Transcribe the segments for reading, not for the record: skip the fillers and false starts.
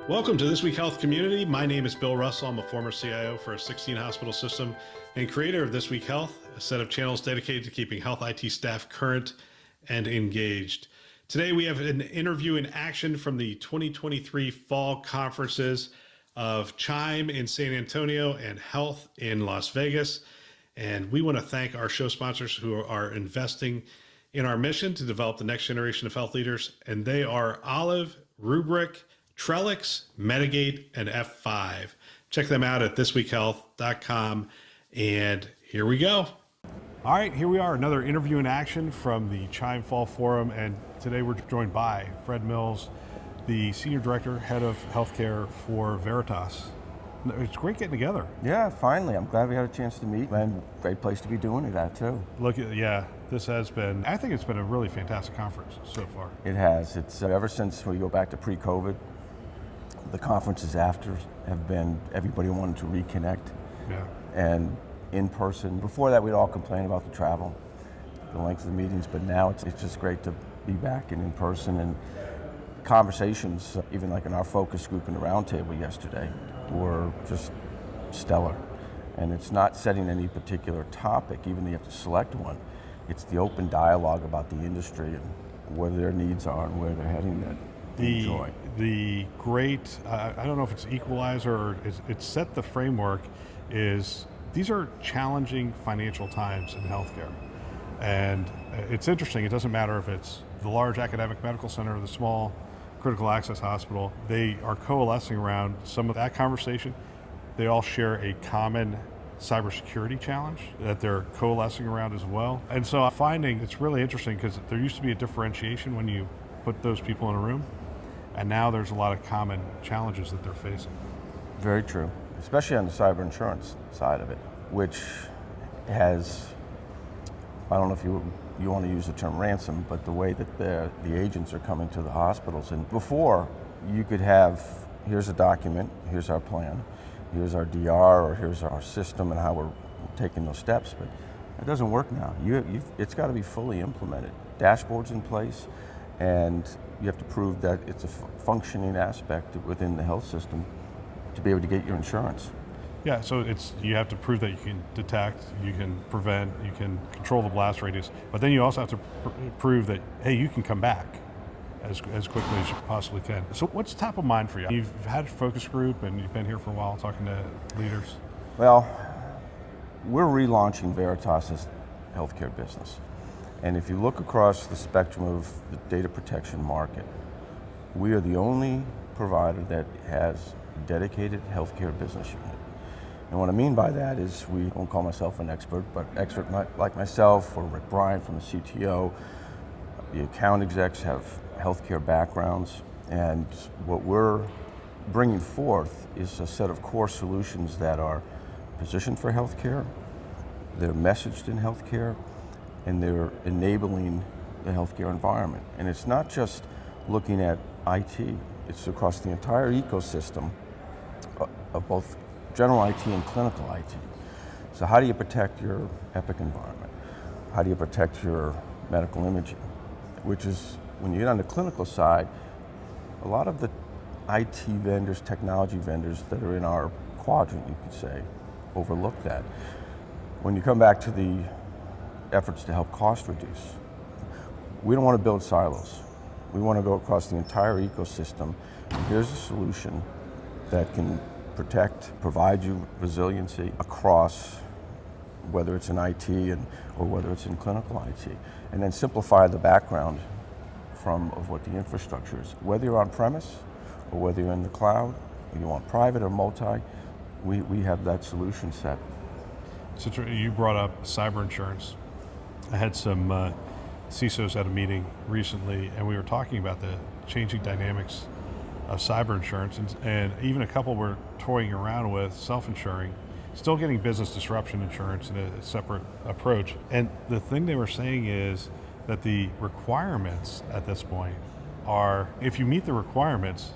Welcome to This Week Health Community. My name is Bill Russell. I'm a former CIO for a 16-hospital system and creator of This Week Health, a set of channels dedicated to keeping health IT staff current and engaged. Today, we have an interview in action from the 2023 fall conferences of CHIME in San Antonio and Health in Las Vegas. And we want to thank our show sponsors who are investing in our mission to develop the next generation of health leaders. And they are Olive, Rubric, Trellix, Medigate, and F5. Check them out at thisweekhealth.com. And here we go. All right, here we are, another interview in action from the CHIME Fall Forum. And today we're joined by Fred Mills, the Senior Director, Head of Healthcare for Veritas. It's great getting together. Yeah, finally. I'm glad we had a chance to meet, and great place to be doing it at too. This has been, I think it's been a really fantastic conference so far. It has. It's ever since we go back to pre-COVID, the conferences after have been everybody wanted to reconnect. Yeah. And in person. Before that, we'd all complain about the travel, the length of the meetings, but now it's just great to be back and in person, and conversations, even like in our focus group in the roundtable yesterday, were just stellar. And it's not setting any particular topic, even though you have to select one. It's the open dialogue about the industry and where their needs are and where they're heading that they enjoy. The great, I don't know if it's equalizer or it's set the framework, is these are challenging financial times in healthcare. And it's interesting, it doesn't matter if it's the large academic medical center or the small critical access hospital, they are coalescing around some of that conversation. They all share a common cybersecurity challenge that they're coalescing around as well. And so I'm finding it's really interesting because there used to be a differentiation when you put those people in a room, and now there's a lot of common challenges that they're facing. Very true, especially on the cyber insurance side of it, which has, I don't know if you want to use the term ransom, but the way that the agents are coming to the hospitals. And before, you could have, here's a document, here's our plan, here's our DR, or here's our system and how we're taking those steps, but it doesn't work now. It's got to be fully implemented. Dashboards in place, and you have to prove that it's a functioning aspect within the health system to be able to get your insurance. Yeah, so you have to prove that you can detect, you can prevent, you can control the blast radius, but then you also have to prove that, hey, you can come back as quickly as you possibly can. So what's top of mind for you? You've had a focus group and you've been here for a while talking to leaders. Well, we're relaunching Veritas' healthcare business. And if you look across the spectrum of the data protection market, we are the only provider that has a dedicated healthcare business unit. And what I mean by that is, we won't call myself an expert, but expert like myself or Rick Bryant from the CTO, the account execs have healthcare backgrounds, and what we're bringing forth is a set of core solutions that are positioned for healthcare, they're messaged in healthcare, and they're enabling the healthcare environment. And it's not just looking at IT, it's across the entire ecosystem of both general IT and clinical IT. So how do you protect your Epic environment? How do you protect your medical imaging? Which is, when you get on the clinical side, a lot of the IT vendors, technology vendors that are in our quadrant, you could say, overlook that. When you come back to the efforts to help cost reduce, we don't want to build silos. We want to go across the entire ecosystem, and here's a solution that can protect, provide you resiliency across, whether it's in IT or whether it's in clinical IT, and then simplify the background of what the infrastructure is. Whether you're on premise or whether you're in the cloud, or you want private or multi, we have that solution set. So you brought up cyber insurance. I had some CISOs at a meeting recently, and we were talking about the changing dynamics of cyber insurance, and even a couple were toying around with self-insuring, still getting business disruption insurance in a separate approach. And the thing they were saying is that the requirements at this point are, if you meet the requirements,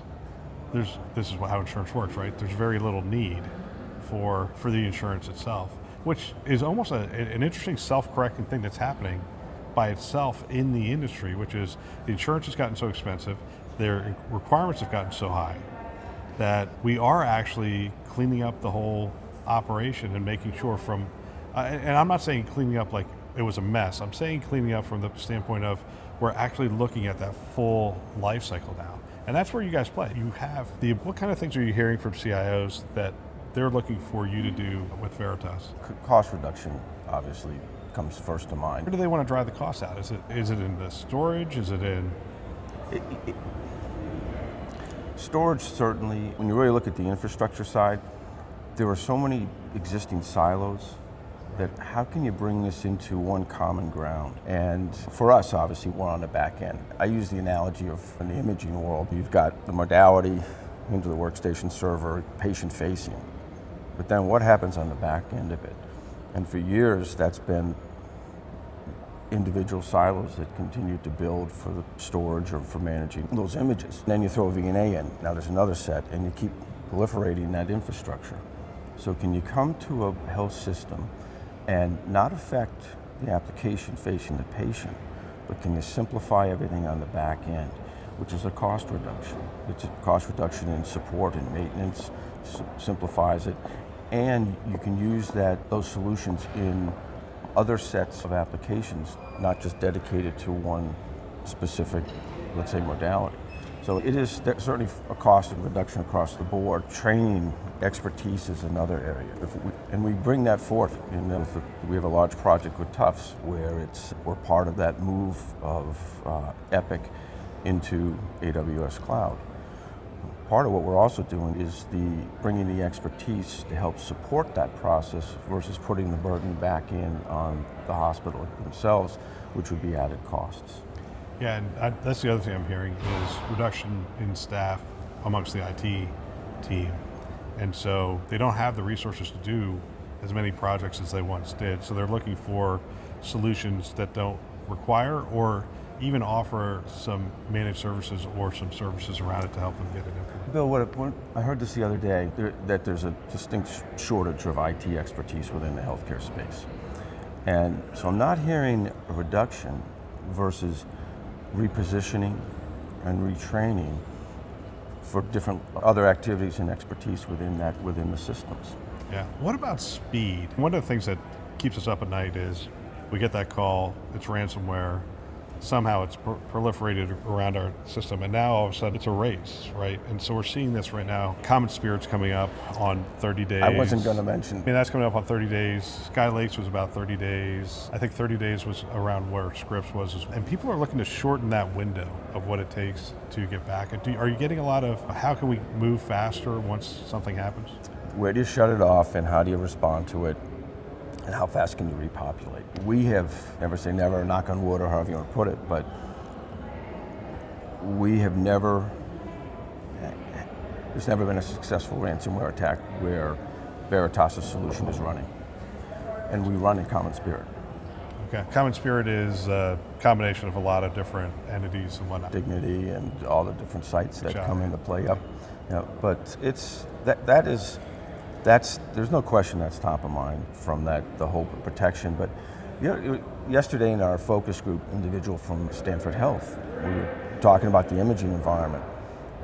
this is how insurance works, right? There's very little need for the insurance itself, which is almost an interesting self-correcting thing that's happening by itself in the industry, which is the insurance has gotten so expensive, their requirements have gotten so high, that we are actually cleaning up the whole operation and making sure from, and I'm not saying cleaning up like it was a mess. I'm saying cleaning up from the standpoint of we're actually looking at that full life cycle now. And that's where you guys play. You have what kind of things are you hearing from CIOs that they're looking for you to do with Veritas? Cost reduction, obviously, comes first to mind. Where do they want to drive the costs out? Is it in the storage? Is it in storage? Certainly. When you really look at the infrastructure side, there are so many existing silos that how can you bring this into one common ground? And for us, obviously, we're on the back end. I use the analogy of in the imaging world, you've got the modality into the workstation server, patient facing. But then what happens on the back end of it? And for years, that's been individual silos that continue to build for the storage or for managing those images. And then you throw a VNA in, now there's another set, and you keep proliferating that infrastructure. So can you come to a health system and not affect the application facing the patient, but can you simplify everything on the back end, which is a cost reduction. It's a cost reduction in support and maintenance, simplifies it, and you can use those solutions in other sets of applications, not just dedicated to one specific, let's say, modality. So it is certainly a cost reduction across the board. Training, expertise is another area. And we bring that forth. We have a large project with Tufts where we're part of that move of Epic into AWS Cloud. Part of what we're also doing is bringing the expertise to help support that process versus putting the burden back in on the hospital themselves, which would be added costs. Yeah, and that's the other thing I'm hearing is reduction in staff amongst the IT team. And so they don't have the resources to do as many projects as they once did. So they're looking for solutions that don't require or even offer some managed services or some services around it to help them get it implemented. Bill, I heard this the other day, that there's a distinct shortage of IT expertise within the healthcare space. And so I'm not hearing a reduction versus repositioning and retraining for different other activities and expertise within the systems. Yeah. What about speed? One of the things that keeps us up at night is we get that call, it's ransomware, somehow it's proliferated around our system, and now all of a sudden it's a race, right? And so we're seeing this right now. Common Spirit's coming up on 30 days. I wasn't going to mention. I mean, that's coming up on 30 days. Sky Lakes was about 30 days. I think 30 days was around where Scripps was. And people are looking to shorten that window of what it takes to get back. Are you getting a lot of, how can we move faster once something happens? Where do you shut it off and how do you respond to it? And how fast can you repopulate? We have, never say never, knock on wood or however you want to put it, but there's never been a successful ransomware attack where Veritas' solution is running. And we run in Common Spirit. Okay. Common Spirit is a combination of a lot of different entities and whatnot. Dignity and all the different sites that come into play. Yep. But there's no question that's top of mind from the whole protection. But yesterday in our focus group, individual from Stanford Health, we were talking about the imaging environment.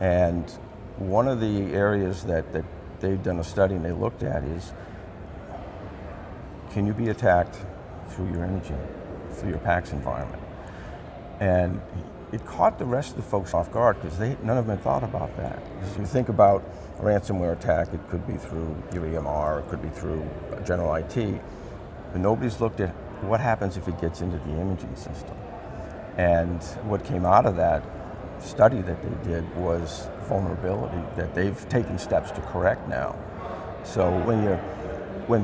And one of the areas that they've done a study and they looked at is, can you be attacked through your imaging, through your PACS environment? And it caught the rest of the folks off guard because none of them had thought about that. Because you think about a ransomware attack, it could be through your EMR, it could be through general IT, but nobody's looked at what happens if it gets into the imaging system. And what came out of that study that they did was vulnerability that they've taken steps to correct now. So I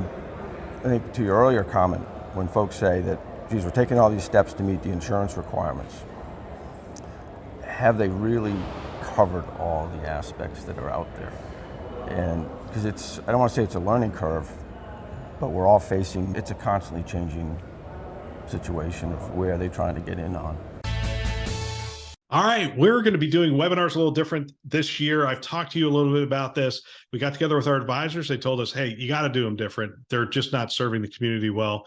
think to your earlier comment, when folks say that, geez, we're taking all these steps to meet the insurance requirements, have they really covered all the aspects that are out there? And because I don't want to say it's a learning curve, but we're all it's a constantly changing situation of where they're trying to get in on. All right, we're going to be doing webinars a little different this year. I've talked to you a little bit about this. We got together with our advisors. They told us, hey, you got to do them different. They're just not serving the community well.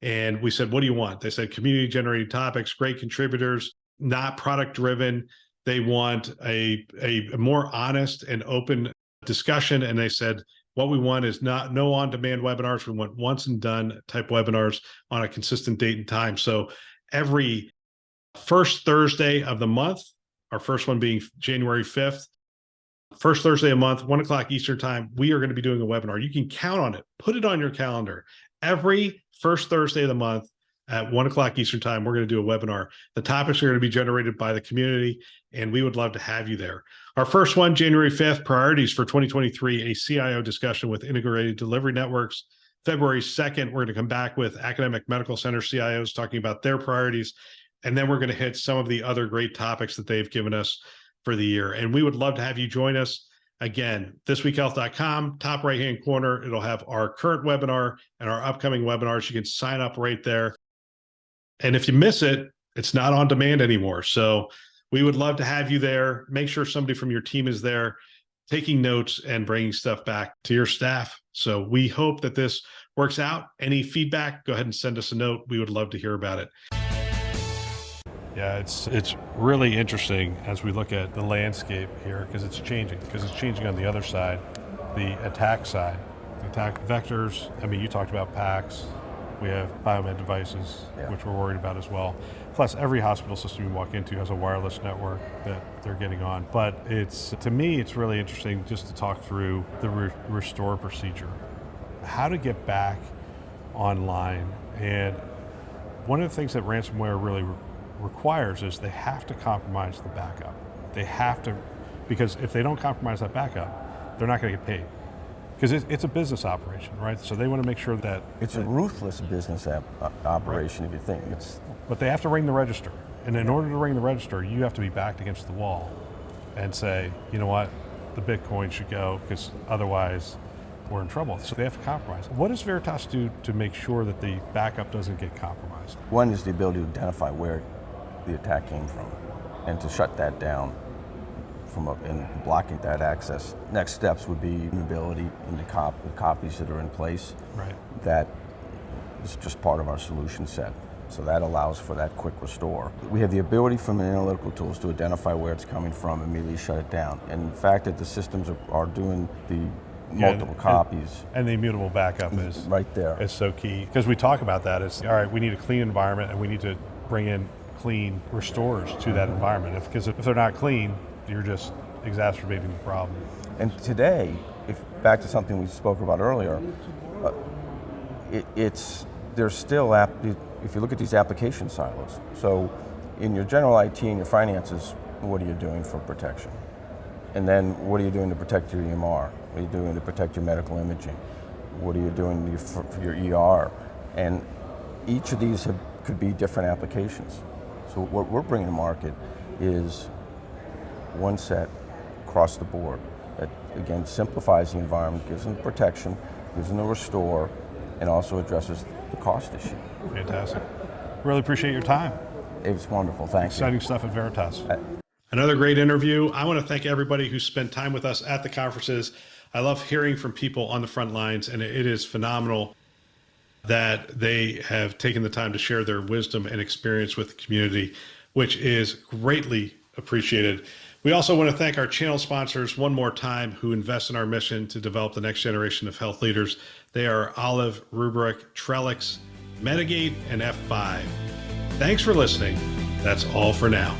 And we said, what do you want? They said community generated topics, great contributors, not product driven. They want a more honest and open discussion, and they said, what we want is no on-demand webinars. We want once and done type webinars on a consistent date and time. So every first Thursday of the month, our first one being January 5th, first Thursday a month, 1 o'clock Eastern time, we are going to be doing a webinar. You can count on it. Put it on your calendar. Every first Thursday of the month at 1 o'clock Eastern time, we're going to do a webinar. The topics are going to be generated by the community, and we would love to have you there. Our first one, January 5th, priorities for 2023, a CIO discussion with integrated delivery networks. February 2nd, we're going to come back with academic medical center CIOs talking about their priorities. And then we're going to hit some of the other great topics that they've given us for the year. And we would love to have you join us. Again, thisweekhealth.com, top right-hand corner, it'll have our current webinar and our upcoming webinars. You can sign up right there. And if you miss it, it's not on demand anymore. So we would love to have you there. Make sure somebody from your team is there taking notes and bringing stuff back to your staff. So we hope that this works out. Any feedback, go ahead and send us a note. We would love to hear about it. Yeah, it's really interesting as we look at the landscape here, because it's changing on the other side, the attack side, the attack vectors. I mean, you talked about PACS. We have biomed devices, which we're worried about as well. Plus, every hospital system you walk into has a wireless network that they're getting on. But to me, it's really interesting just to talk through the restore procedure, how to get back online. And one of the things that ransomware really requires is they have to compromise the backup. They have to, because if they don't compromise that backup, they're not going to get paid. Because it's a business operation, right? So they want to make sure that it's a ruthless business operation, right. If you think it's. But they have to ring the register, and in order to ring the register, you have to be backed against the wall, and say, you know what, the Bitcoin should go, because otherwise we're in trouble. So they have to compromise. What does Veritas do to make sure that the backup doesn't get compromised? One is the ability to identify where the attack came from, and to shut that down and blocking that access. Next steps would be ability in the copies that are in place. Right. That is just part of our solution set. So that allows for that quick restore. We have the ability from the analytical tools to identify where it's coming from, immediately shut it down. And the fact that the systems are doing the multiple copies. And the immutable backup is right there. Is so key. Because we talk about that, it's, all right, we need a clean environment, and we need to bring in clean restores to that environment. Because if they're not clean, you're just exacerbating the problem. And today, back to something we spoke about earlier, there's still, if you look at these application silos, so in your general IT and your finances, what are you doing for protection? And then what are you doing to protect your EMR? What are you doing to protect your medical imaging? What are you doing for your ER? And each of these could be different applications. So what we're bringing to market is one set across the board that, again, simplifies the environment, gives them protection, gives them the restore, and also addresses the cost issue. Fantastic. Really appreciate your time. It was wonderful. Thanks. Exciting stuff at Veritas. Another great interview. I want to thank everybody who spent time with us at the conferences. I love hearing from people on the front lines, and it is phenomenal that they have taken the time to share their wisdom and experience with the community, which is greatly appreciated. We also want to thank our channel sponsors one more time who invest in our mission to develop the next generation of health leaders. They are Olive, Rubrik, Trellix, Medigate, and F5. Thanks for listening. That's all for now.